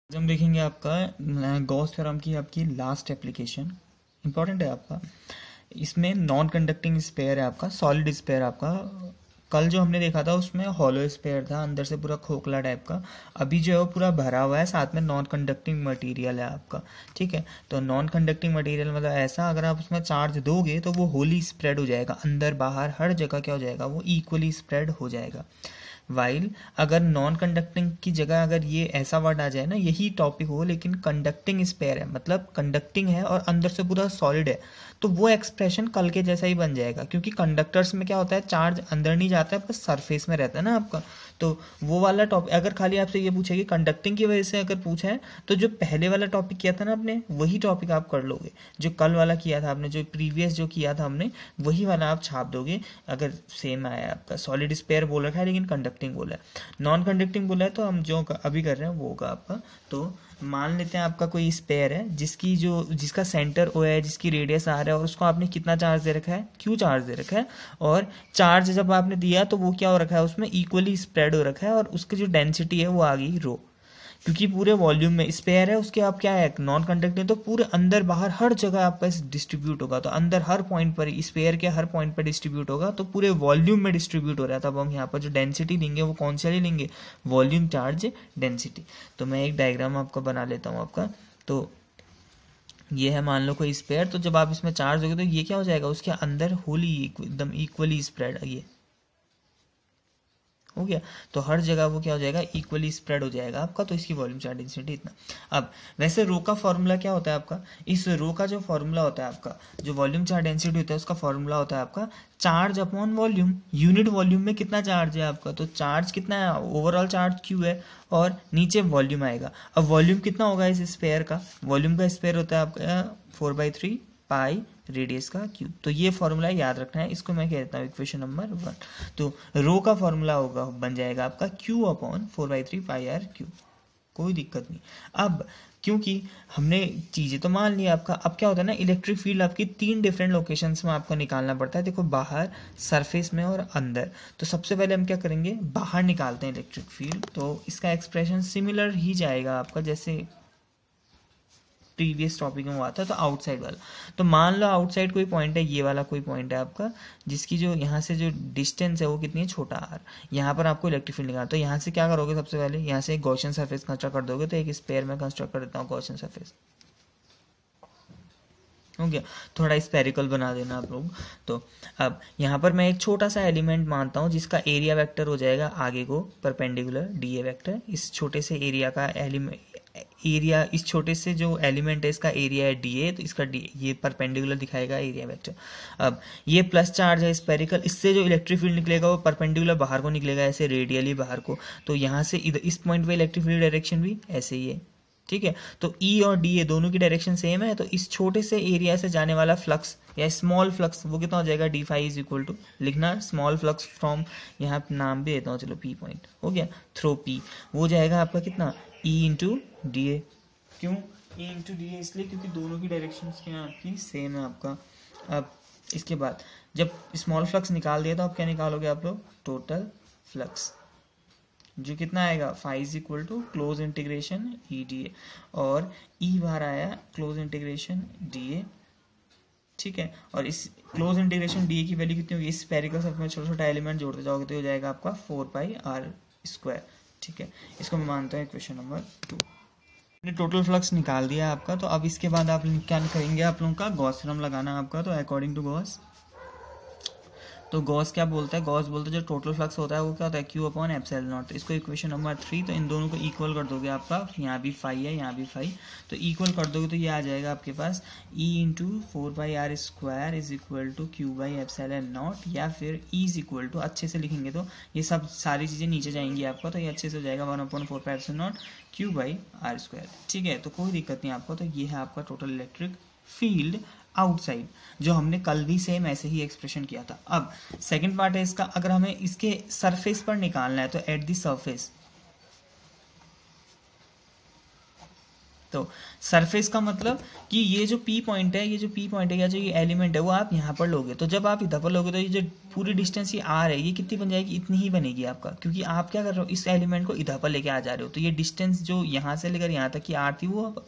आज हम देखेंगे आपका गॉस थ्योरम की आपकी लास्ट एप्लीकेशन इंपॉर्टेंट है आपका। इसमें नॉन कंडक्टिंग स्पेयर है आपका, सॉलिड स्पेयर आपका। कल जो हमने देखा था उसमें हॉलो स्पेयर था, अंदर से पूरा खोखला टाइप का। अभी जो है वो पूरा भरा हुआ है, साथ में नॉन कंडक्टिंग मटेरियल है आपका। ठीक है, तो नॉन कंडक्टिंग मटेरियल मतलब ऐसा, अगर आप उसमें चार्ज दोगे तो वो होली स्प्रेड हो जाएगा, अंदर बाहर हर जगह क्या हो जाएगा, वो इक्वली स्प्रेड हो जाएगा। वाइल अगर नॉन कंडक्टिंग की जगह अगर ये ऐसा वर्ड आ जाए ना, यही टॉपिक हो लेकिन कंडक्टिंग स्पेयर है, मतलब कंडक्टिंग है और अंदर से पूरा सॉलिड है, तो वो एक्सप्रेशन कल के जैसा ही बन जाएगा। क्योंकि कंडक्टर्स में क्या होता है, चार्ज अंदर नहीं जाता है, बस सरफेस में रहता है ना आपका। तो वो वाला टॉपिक अगर खाली आपसे ये पूछे कि कंडक्टिंग की वजह से अगर पूछा है, तो जो पहले वाला टॉपिक किया था ना आपने, वही टॉपिक आप कर लोगे। जो कल वाला किया था आपने, जो प्रीवियस जो किया था हमने, वही वाला आप छाप दोगे अगर सेम आया आपका। सॉलिड स्पेयर बोल रखा है लेकिन कंडक्टिंग बोला है, नॉन कंडक्टिंग बोला है, तो हम जो अभी कर रहे हैं वो होगा आपका। तो मान लेते हैं आपका कोई स्पेयर है जिसका सेंटर ओ है, जिसकी रेडियस आर है, और उसको आपने कितना चार्ज दे रखा है, क्यू चार्ज दे रखा है। और चार्ज जब आपने दिया तो वो क्या हो रखा है, उसमें इक्वली स्प्रेड हो रखा है, और उसकी जो डेंसिटी है वो आ गई रो। क्योंकि पूरे वॉल्यूम में स्पेयर है, उसके आप क्या है, नॉन कंडक्टिंग, तो पूरे अंदर बाहर हर जगह आपका डिस्ट्रीब्यूट होगा। तो अंदर हर पॉइंट पर स्पेयर के हर पॉइंट पर डिस्ट्रीब्यूट होगा, तो पूरे वॉल्यूम में डिस्ट्रीब्यूट हो रहा है। तब हम यहाँ पर जो डेंसिटी लेंगे वो कौन सी वाली लेंगे, वॉल्यूम चार्ज डेंसिटी। तो मैं एक डायग्राम आपका बना लेता हूँ आपका। तो ये है मान लो कोई स्पेयर, तो जब आप इसमें चार्ज होगे तो ये क्या हो जाएगा, उसके अंदर होली एकदम इक्वली स्प्रेड, ये हो गया। तो हर जगह वो क्या हो जाएगा, इक्वली स्प्रेड हो जाएगा आपका। तो इसकी वॉल्यूम चार्ज डेंसिटी इतना। अब वैसे रो का फॉर्मूला क्या होता है आपका, इस रो का जो फॉर्मूला होता है आपका, जो वॉल्यूम चार्ज डेंसिटी होता है उसका फॉर्मूला होता है आपका charge upon volume. Unit volume में कितना चार्ज है आपका, तो चार्ज कितना है, ओवरऑल चार्ज क्यू है, और नीचे वॉल्यूम आएगा। अब वॉल्यूम कितना होगा इस स्पेयर का, वॉल्यूम का स्पेयर होता है आपका 4/3 पाई रेडियस का क्यूब। तो ये फॉर्मूला याद रखना है, इसको मैं कहता हूँ इक्वेशन नंबर 1। तो रो का फॉर्मूला होगा, बन जाएगा आपका Q upon 4/3 pi r cube. कोई दिक्कत नहीं। अब क्योंकि हमने चीज़ें तो मान लिया आपका, अब क्या होता है ना, इलेक्ट्रिक फील्ड आपकी 3 डिफरेंट लोकेशंस में आपको निकालना पड़ता है। देखो, बाहर, सरफेस में और अंदर। तो सबसे पहले हम क्या करेंगे, बाहर निकालते हैं इलेक्ट्रिक फील्ड। तो इसका एक्सप्रेशन सिमिलर ही जाएगा आपका जैसे प्रीवियस टॉपिक में हुआ था। तो आउटसाइड वाला, तो मान लो आउटसाइड कोई पॉइंट है, ये वाला कोई पॉइंट है आपका, जिसकी जो यहाँ से जो डिस्टेंस है वो कितनी है, छोटा आर। यहाँ पर आपको इलेक्ट्रिक फील्ड निकालना। तो यहाँ से क्या करोगे, सबसे पहले यहाँ से एक गॉसियन सरफेस कंस्ट्रक्ट कर दोगे। तो एक स्पेयर में कंस्ट्रक्ट कर देता हूँ गॉसियन सरफेस, हो गया। थोड़ा स्पेरिकल बना देना आप लोग। तो अब यहाँ पर मैं एक छोटा सा एलिमेंट मानता हूँ जिसका एरिया वेक्टर हो जाएगा आगे को परपेंडिकुलर डी ए वेक्टर। इस छोटे से एरिया का एरिया, इस छोटे से जो एलिमेंट है इसका एरिया है डी ए, तो इसका डी ये परपेंडिकुलर दिखाएगा एरिया वेक्टर। अब ये प्लस चार्ज है स्पेरिकल, इससे जो इलेक्ट्रिक फील्ड निकलेगा वो परपेंडिकुलर बाहर को निकलेगा, ऐसे रेडियली बाहर को। तो यहाँ से इधर इस पॉइंट पे इलेक्ट्रिक फील्ड डायरेक्शन भी ऐसे ही है, ठीक है। तो ई और डी ए दोनों की डायरेक्शन सेम है। तो इस छोटे से एरिया से जाने वाला फ्लक्स या स्मॉल फ्लक्स वो कितना हो जाएगा, D phi is equal to, लिखना स्मॉल फ्लक्स फ्रॉम, यहाँ नाम भी देता हूँ चलो, पी पॉइंट हो गया, थ्रो पी, वो जाएगा आपका कितना, ई इंटू डी ए। क्यों ई इंटू डी ए, इसलिए क्योंकि दोनों की डायरेक्शन क्या आपकी सेम है आपका। अब इसके बाद जब स्मॉल फ्लक्स निकाल दिया तो आप क्या निकालोगे आप लोग, टोटल फ्लक्स, जो कितना आएगा, phi is equal to close integration E D A, और ई बाहर आया क्लोज इंटीग्रेशन डी ए, ठीक है। और इस क्लोज इंटीग्रेशन डी ए की वैल्यू कितनी होगी, इस स्फेरिकल सब में छोटा छोटा एलिमेंट जोड़ते जाओगे तो हो जाएगा आपका 4πr², ठीक है। इसको मैं मानता हूँ इक्वेशन नंबर 2। ने टोटल फ्लक्स निकाल दिया आपका। तो अब इसके बाद आप क्या करेंगे, आप लोगों का गॉस थ्योरम लगाना आपका। तो अकॉर्डिंग टू गॉस, तो गॉस क्या बोलता है, गॉस बोलता है जो टोटल फ्लक्स होता है वो क्या होता है, क्यू अपॉन एप्सिलॉन नॉट। तो इसको इक्वेशन नंबर 3, तो इन दोनों को इक्वल कर दोगे आपका, यहाँ भी फाई है यहाँ भी फाई, तो इक्वल कर दोगे तो ये आ जाएगा आपके पास E into 4πr² is equal to Q by epsilon naught, या फिर ई इज इक्वल टू, अच्छे से लिखेंगे तो ये सब सारी चीज़ें नीचे जाएंगी आपका, तो ये अच्छे से हो जाएगा 1/4πr² क्यू बाई r², ठीक है। तो कोई दिक्कत नहीं आपको। तो ये है आपका टोटल इलेक्ट्रिक फील्ड आउटसाइड, जो हमने कल भी सेम ऐसे ही एक्सप्रेशन किया था। अब सेकंड पार्ट है इसका, अगर हमें इसके सरफेस पर निकालना है तो एट द सरफेस, तो सरफेस का मतलब कि ये जो पी पॉइंट है, ये जो पी पॉइंट है या जो ये एलिमेंट है वो आप यहाँ पर लोगे, तो जब आप इधर पर लोगे तो ये जो पूरी डिस्टेंस ये आर है ये कितनी बन जाएगी, इतनी ही बनेगी आपका, क्योंकि आप क्या कर रहे हो, इस एलिमेंट को इधर पर लेके आ जा रहे हो, तो ये डिस्टेंस जो यहाँ से लेकर यहाँ तक की आर थी वो अब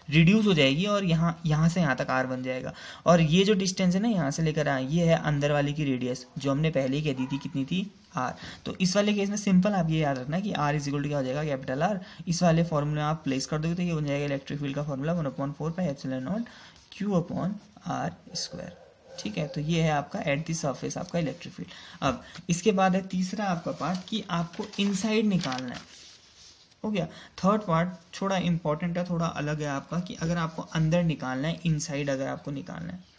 रिड्यूस हो जाएगी और यहाँ से यहाँ तक आर बन जाएगा। और ये जो डिस्टेंस है ना यहाँ से लेकर ये है अंदर वाले की रेडियस, जो हमने पहले ही कह दी थी कितनी थी, आर। तो इस वाले केस में सिंपल आप ये याद रखना कि आर इज इक्वल टू क्या हो जाएगा, कैपिटल आर। इस वाले फॉर्मूले आप प्लेस कर दोगे तो ये बन जाएगा इलेक्ट्रिक फील्ड का formula 1/4 pi epsilon not Q upon r square. ठीक है, तो ये है आपका एट द सरफेस आपका इलेक्ट्रिक फील्ड। अब इसके बाद है तीसरा आपका पार्ट कि आपको इनसाइड निकालना है, हो गया। थर्ड पार्ट थोड़ा इंपॉर्टेंट है, थोड़ा अलग है आपका, कि अगर आपको अंदर निकालना है, इनसाइड अगर आपको निकालना है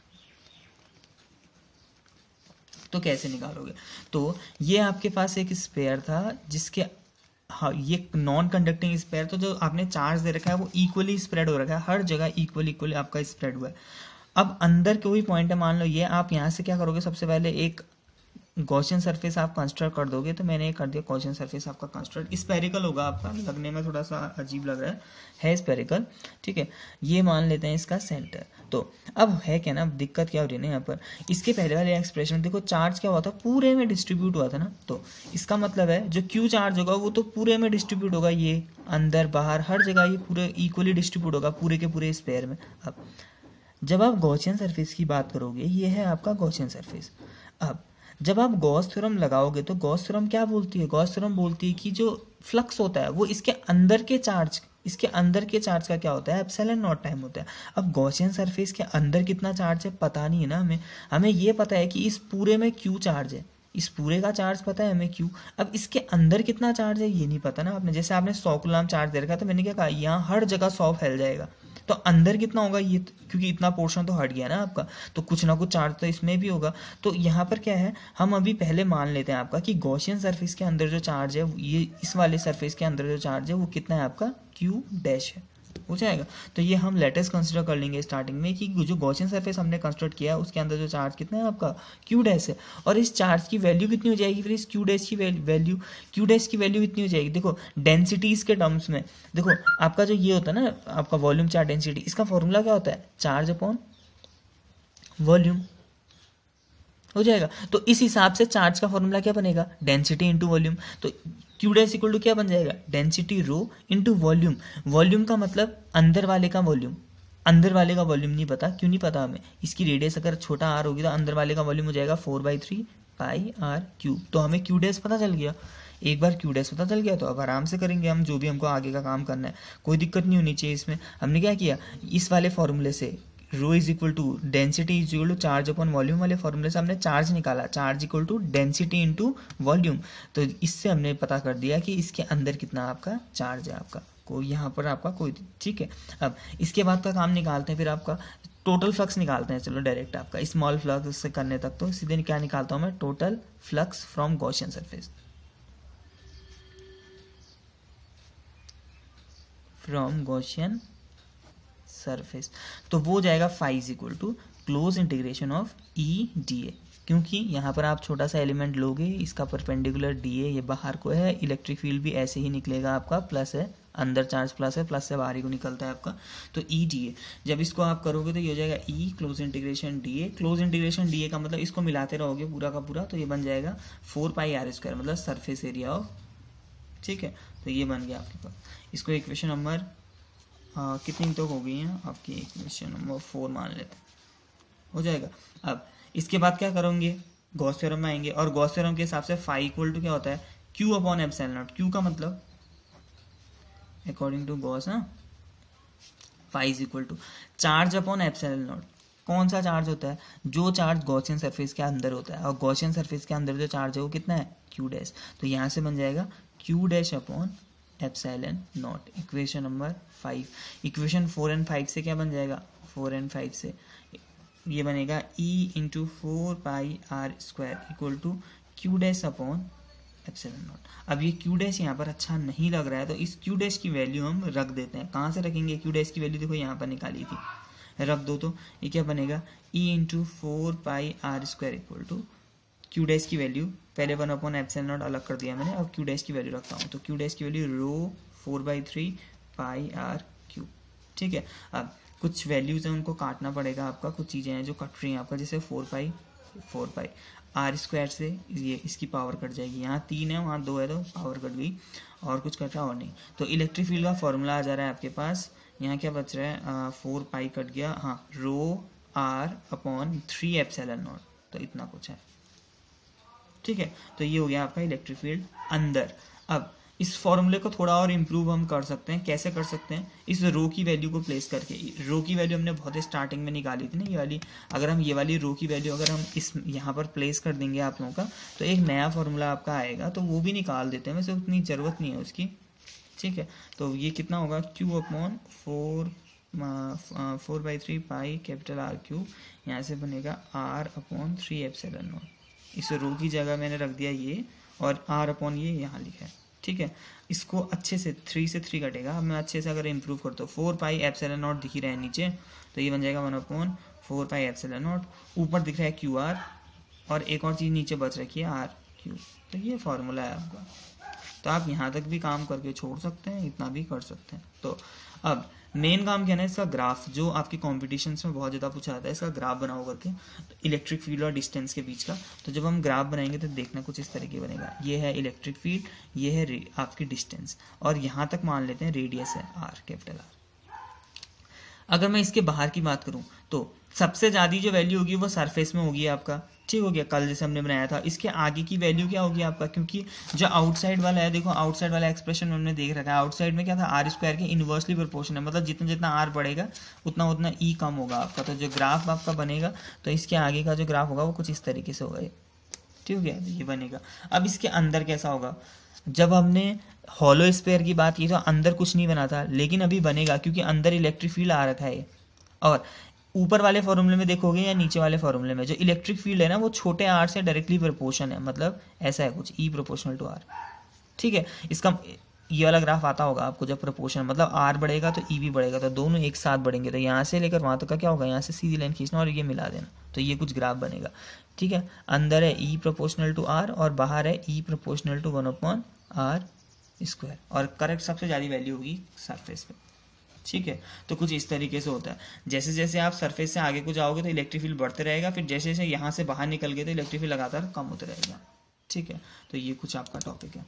तो कैसे निकालोगे। तो ये आपके पास एक स्पेयर था जिसके, हाँ ये नॉन कंडक्टिंग स्पेयर, तो जो आपने चार्ज दे रखा है वो इक्वली स्प्रेड हो रखा है, हर जगह इक्वली आपका स्प्रेड हुआ है। अब अंदर कोई पॉइंट है, मान लो ये, आप यहाँ से क्या करोगे, सबसे पहले एक गॉसियन सरफेस आप कंस्ट्रक्ट कर दोगे। तो मैंने कर दिया गॉसियन सरफेस आपका कंस्ट्रक्ट, स्पेरिकल होगा आपका, लगने में थोड़ा सा अजीब लग रहा है स्पेरिकल। ठीक है, ये मान लेते हैं इसका सेंटर। तो अब है क्या ना, दिक्कत क्या हो रही है ना यहाँ पर, इसके पहले वाले एक्सप्रेशन देखो, चार्ज क्या हुआ था, पूरे में डिस्ट्रीब्यूट हुआ था ना, तो इसका मतलब है जो क्यू चार्ज होगा वो तो पूरे में डिस्ट्रीब्यूट होगा, ये अंदर बाहर हर जगह ये पूरे इक्वली डिस्ट्रीब्यूट होगा पूरे के पूरे स्पेयर में। अब जब आप गॉसियन सरफेस की बात करोगे, ये है आपका गॉसियन सरफेस। अब जब आप गॉस थ्योरम लगाओगे तो गॉस थ्योरम क्या बोलती है, गॉस थ्योरम बोलती है कि जो फ्लक्स होता है वो इसके अंदर के चार्ज, इसके अंदर के चार्ज का क्या होता है, एप्सिलॉन नॉट टाइम होता है। अब गॉसियन सरफेस के अंदर कितना चार्ज है पता नहीं है ना हमें, हमें ये पता है कि इस पूरे में क्यू चार्ज है, इस पूरे का चार्ज पता है हमें क्यू। अब इसके अंदर कितना चार्ज है ये नहीं पता ना आपने, जैसे आपने 100 कूलम चार्ज दे रखा, तो मैंने क्या कहा यहाँ हर जगह 100 फैल जाएगा, तो अंदर कितना होगा ये, क्योंकि इतना पोर्शन तो हट गया ना आपका, तो कुछ ना कुछ चार्ज तो इसमें भी होगा। तो यहाँ पर क्या है, हम अभी पहले मान लेते हैं आपका कि गॉसियन सरफेस के अंदर जो चार्ज है, ये इस वाले सरफेस के अंदर जो चार्ज है वो कितना है आपका, क्यू डैश है, हो जाएगा। तो ये हम लेटेस्ट कंसिडर कर लेंगे स्टार्टिंग में कि जो गॉसियन सरफेस हमने कंस्ट्रक्ट किया है उसके अंदर जो चार्ज कितना है आपका, क्यू डैश है। और इस चार्ज की वैल्यू कितनी हो जाएगी, फिर इस क्यू डैश की वैल्यू, क्यू डैश की वैल्यू कितनी हो जाएगी, देखो डेंसिटीज के टर्म्स में, देखो आपका जो ये होता है ना आपका वॉल्यूम चार्ज डेंसिटी, इसका फॉर्मूला क्या होता है, चार्ज अपॉन वॉल्यूम, हो जाएगा। तो इस हिसाब से चार्ज का फॉर्मूला क्या बनेगा, डेंसिटी इंटू वॉल्यूम। तो क्यू डैश इक्वल टू क्या बन जाएगा, density rho into volume. Volume का मतलब अंदर वाले का वॉल्यूम, अंदर वाले का वॉल्यूम नहीं पता, क्यों नहीं पता हमें, इसकी रेडियस अगर छोटा आर होगी तो अंदर वाले का वॉल्यूम हो जाएगा 4/3 पाई आर क्यूब। तो हमें क्यू डैश पता चल गया, एक बार क्यू डैश पता चल गया तो अब आराम से करेंगे हम जो भी हमको आगे का काम करना है, कोई दिक्कत नहीं होनी चाहिए इसमें। हमने क्या किया, इस वाले फॉर्मूले से rho is equal to density is equal to charge upon volume वाले फॉर्मूले से हमने चार्ज निकाला, charge equal to density into volume. तो इससे हमने पता कर दिया कि इसके अंदर कितना आपका चार्ज है, आपका कोई यहाँ पर आपका कोई, ठीक है। अब इसके बाद का काम निकालते हैं, फिर आपका टोटल फ्लक्स निकालते हैं। चलो डायरेक्ट आपका स्मॉल फ्लक्स से करने तक तो सीधे क्या निकालता हूँ मैं, total flux from Gaussian surface, from Gaussian surface. तो वो जाएगा phi is equal to close integration of E D A, क्योंकि यहाँ पर आप छोटा सा एलिमेंट लोगे, इसका परपेंडिकुलर डी ए ये बाहर को है, इलेक्ट्रिक फील्ड भी ऐसे ही निकलेगा आपका, प्लस है अंदर चार्ज प्लस है, प्लस से बाहर ही को निकलता है आपका। तो ई डी ए जब इसको आप करोगे तो ये हो जाएगा E close integration D A. Close integration D A का मतलब इसको मिलाते रहोगे पूरा का पूरा, तो ये बन जाएगा 4 पाई आर स्क्वायर, मतलब सरफेस एरिया ऑफ, ठीक है। तो ये बन गया आपके पास, इसको इक्वेशन नंबर कितनी तक हो गई है आपकी, इक्वेशन नंबर 4 मान लेते हैं, हो जाएगा। अब इसके बाद क्या करोगे, गॉस थ्योरम में आएंगे, और गॉस थ्योरम के हिसाब से फाई इक्वल टू क्या होता है, Q upon epsilon not. Q का मतलब according to Gauss, phi is equal to charge upon epsilon not. कौन सा चार्ज होता है, जो चार्ज गॉसियन सरफेस के अंदर होता है, और गॉसियन सरफेस के अंदर जो चार्ज है वो कितना है, क्यू डैश। तो यहाँ से बन जाएगा Q dash upon epsilon not, equation number 5। Equation 4 और 5 से क्या बन जाएगा, 4 और 5 से ये बनेगा E into 4 pi r square equal to Q dash upon epsilon not. अब ये क्यू डैश यहाँ पर अच्छा नहीं लग रहा है, तो इस क्यू डैश की वैल्यू हम रख देते हैं। कहाँ से रखेंगे, क्यू डैश की वैल्यू देखो यहाँ पर निकाली थी, रख दो। तो ये क्या बनेगा, E into 4 pi r square equal to Q dash की वैल्यू, पहले 1 अपॉन एप्सिलॉन नॉट अलग कर दिया मैंने, और क्यू डैश की वैल्यू रखता हूँ। तो क्यू डैश की value rho 4/3 pi r Q. ठीक है, अब कुछ वैल्यूज़ हैं उनको काटना पड़ेगा आपका, कुछ चीज़ें हैं जो कट रही हैं आपका, जैसे 4 पाई आर स्क्वायर से ये इसकी पावर कट जाएगी, यहाँ 3 है वहाँ 2 है तो पावर कट गई, और कुछ कट रहा और नहीं। तो इलेक्ट्रिक फील्ड का फॉर्मूला आ जा रहा है आपके पास, यहाँ क्या बच रहा है 4 पाई कट गया, हाँ रो आर अपॉन 3 एप्सिलॉन नॉट, तो इतना कुछ है। ठीक है, तो ये हो गया आपका इलेक्ट्रिक फील्ड अंदर। अब इस फॉर्मूले को थोड़ा और इम्प्रूव हम कर सकते हैं, कैसे कर सकते हैं, इस रो की वैल्यू को प्लेस करके। रो की वैल्यू हमने बहुत स्टार्टिंग में निकाली थी ना ये वाली, अगर हम ये वाली रो की वैल्यू अगर हम इस यहाँ पर प्लेस कर देंगे आप लोगों का, तो एक नया फॉर्मूला आपका आएगा, तो वो भी निकाल देते हैं, वैसे उतनी ज़रूरत नहीं है उसकी। ठीक है, तो ये कितना होगा, Q upon 4/3 pi capital R cube, यहाँ से बनेगा आर अपॉन 3 एप्सिलॉन नॉट। इस रो की जगह मैंने रख दिया ये, और आर अपॉन ये यहाँ लिखा है। ठीक है, इसको अच्छे से 3 से 3 कटेगा। अब मैं अच्छे से अगर इम्प्रूव करता हूँ, 4 पाई एप्सिलॉन नॉट दिख ही रहा है नीचे, तो ये बन जाएगा 1/4 पाई एप्सिलॉन नॉट, ऊपर दिख रहा है क्यू आर, और एक और चीज़ नीचे बच रखी है आर क्यू। तो ये फॉर्मूला है आपका। तो आप यहाँ तक भी काम करके छोड़ सकते हैं, इतना भी कर सकते हैं। तो अब मेन काम क्या है इसका, ग्राफ, जो आपकी कॉम्पिटिशन्स में बहुत ज़्यादा पूछा जाता है, इसका ग्राफ बनाओ करके, तो इलेक्ट्रिक फील्ड और डिस्टेंस के बीच का। तो जब हम ग्राफ बनाएंगे तो देखना कुछ इस तरीके बनेगा, ये है इलेक्ट्रिक फील्ड, ये है आपकी डिस्टेंस, और यहाँ तक मान लेते हैं रेडियस है आर, कैपिटल आर। अगर मैं इसके बाहर की बात करूँ तो सबसे ज़्यादा जो वैल्यू होगी वो सरफेस में होगी आपका। ठीक हो गया, कल जैसे हमने बनाया था। इसके आगे की वैल्यू क्या होगी आपका, क्योंकि जो आउटसाइड वाला है, देखो आउटसाइड वाला एक्सप्रेशन हमने देख रखा है, आउटसाइड में क्या था, आर स्क्वायर के इन्वर्सली प्रोपोर्शन है, मतलब जितना जितना आर बढ़ेगा उतना उतना ई कम होगा आपका। तो जो ग्राफ आपका बनेगा, तो इसके आगे का जो ग्राफ होगा वो कुछ इस तरीके से होगा, ठीक है, ये बनेगा। अब इसके अंदर कैसा होगा, जब हमने हॉलो स्फीयर की बात की तो अंदर कुछ नहीं बना था, लेकिन अभी बनेगा क्योंकि अंदर इलेक्ट्रिक फील्ड आ रखा है। और ऊपर वाले फॉर्मूले में देखोगे या नीचे वाले फॉर्मूले में, जो इलेक्ट्रिक फील्ड है ना वो छोटे आर से डायरेक्टली प्रोपोर्शन है, मतलब ऐसा है कुछ, ई प्रोपोर्शनल टू आर। ठीक है, इसका ये वाला ग्राफ आता होगा आपको, जब प्रोपोर्शन मतलब आर बढ़ेगा तो ई भी बढ़ेगा, तो दोनों एक साथ बढ़ेंगे, तो यहाँ से लेकर वहाँ तक का क्या होगा, यहाँ से सीधी लाइन खींचना और ये मिला देना, तो ये कुछ ग्राफ बनेगा। ठीक है, अंदर है ई प्रोपोर्शनल टू आर और बाहर है ई प्रोपोर्शनल टू 1/r स्क्वायर, और करेक्ट सबसे ज़्यादा वैल्यू होगी सरफेस पे। ठीक है, तो कुछ इस तरीके से होता है। जैसे जैसे आप सरफेस से आगे को जाओगे तो इलेक्ट्रिक फील्ड बढ़ते रहेगा, फिर जैसे जैसे यहाँ से बाहर निकल गए तो इलेक्ट्रिक फील्ड लगातार कम होते रहेगा। ठीक है, तो ये कुछ आपका टॉपिक है।